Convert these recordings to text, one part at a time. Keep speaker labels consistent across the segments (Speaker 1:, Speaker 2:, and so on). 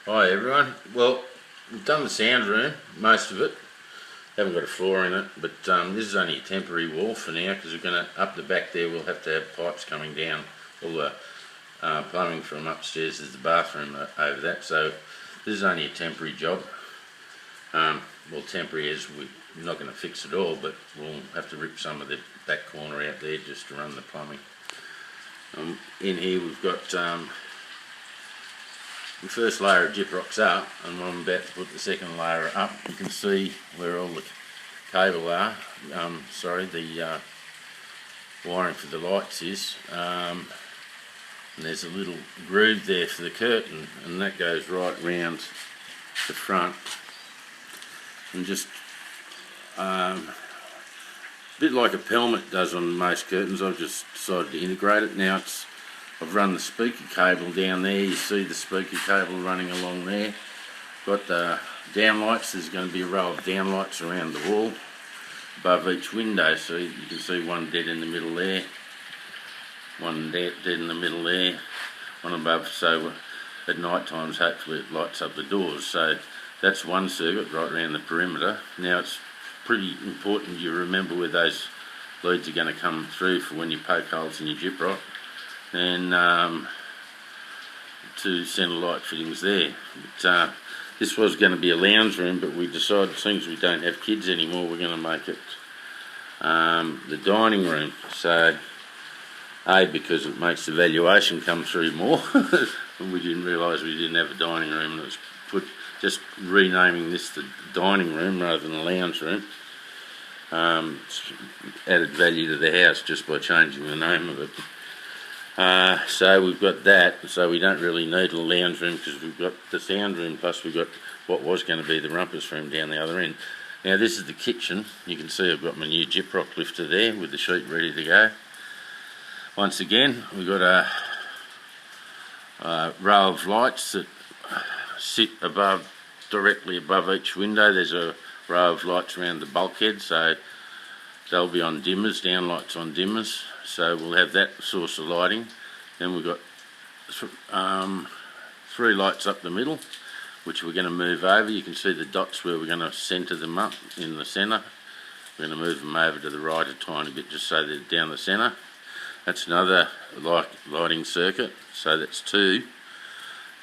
Speaker 1: Hi everyone. Well, we've done the sound room, most of it. Haven't got a floor in it, but this is only a temporary wall for now because we're going to, up the back there, we'll have to have pipes coming down. All the plumbing from upstairs is the bathroom over that, so this is only a temporary job. Well, temporary is we're not going to fix it all, but we'll have to rip some of the back corner out there just to run the plumbing. In here we've got the first layer of gyprock's up, and when I'm about to put the second layer up, you can see where all the cable are, the wiring for the lights is, and there's a little groove there for the curtain, and that goes right round the front, and just a bit like a Pelmet does on most curtains. I've just decided to integrate it. Now I've run the speaker cable down there. You see the speaker cable running along there. Got the downlights. There's going to be a row of downlights around the wall above each window. So you can see one dead in the middle there, one dead in the middle there, one above. So at night times, hopefully it lights up the doors. So that's one circuit right around the perimeter. Now it's pretty important you remember where those leads are going to come through for when you poke holes in your gyprock, and two centre light fittings there. But, this was going to be a lounge room, but we decided, since we don't have kids anymore, we're going to make it the dining room. So, because it makes the valuation come through more, and we didn't realise we didn't have a dining room, and it was just renaming this the dining room rather than a lounge room. Added value to the house just by changing the name of it. So we've got that, so we don't really need a lounge room because we've got the sound room, plus we've got what was going to be the rumpus room down the other end. Now this is the kitchen. You can see I've got my new gyprock lifter there with the sheet ready to go. Once again, we've got a row of lights that sit directly above each window. There's a row of lights around the bulkhead, so they'll be on dimmers, downlights on dimmers, so we'll have that source of lighting. Then we've got three lights up the middle, which we're going to move over. You can see the dots where we're going to centre them up in the centre. We're going to move them over to the right a tiny bit just so they're down the centre. That's another lighting circuit, so that's two.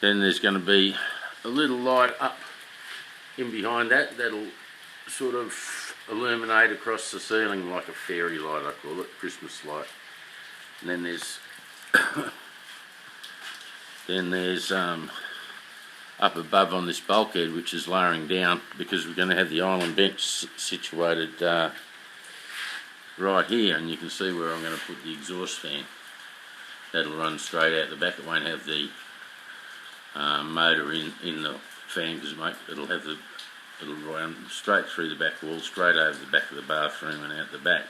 Speaker 1: Then there's going to be a little light up in behind that that'll sort of illuminate across the ceiling like a fairy light, I call it, Christmas light. And then there's up above on this bulkhead, which is lowering down, because we're going to have the island bench situated right here, and you can see where I'm going to put the exhaust fan. That'll run straight out the back. It won't have the motor in the fan, because it'll run straight through the back wall, straight over the back of the bathroom and out the back.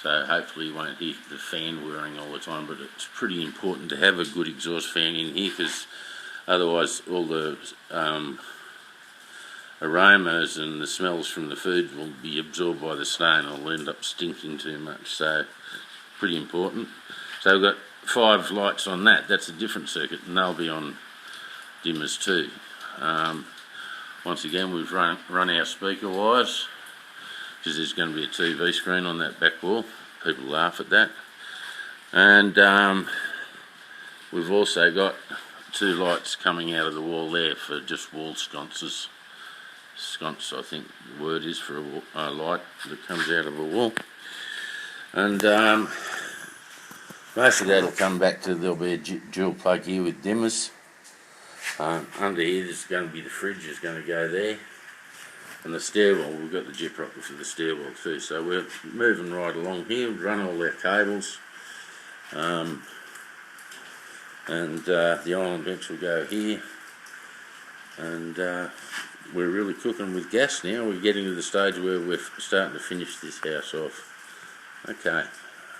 Speaker 1: So hopefully you won't hear the fan whirring all the time, but it's pretty important to have a good exhaust fan in here, because otherwise all the aromas and the smells from the food will be absorbed by the stone, or will end up stinking too much. So pretty important. So we've got 5 lights on that. That's a different circuit, and they'll be on dimmers too. Once again, we've run our speaker wires, because there's going to be a TV screen on that back wall. People laugh at that. And we've also got 2 lights coming out of the wall there for just wall sconces. Sconce, I think the word is for a light that comes out of a wall. And most of that will come back to, there'll be a dual plug here with dimmers. Under here there's going to be the fridge is going to go there, and the stairwell, we've got the gyprock for the stairwell too. So we're moving right along here. We've run all our cables, and the island bench will go here, and we're really cooking with gas now. We're getting to the stage where we're starting to finish this house off. Okay.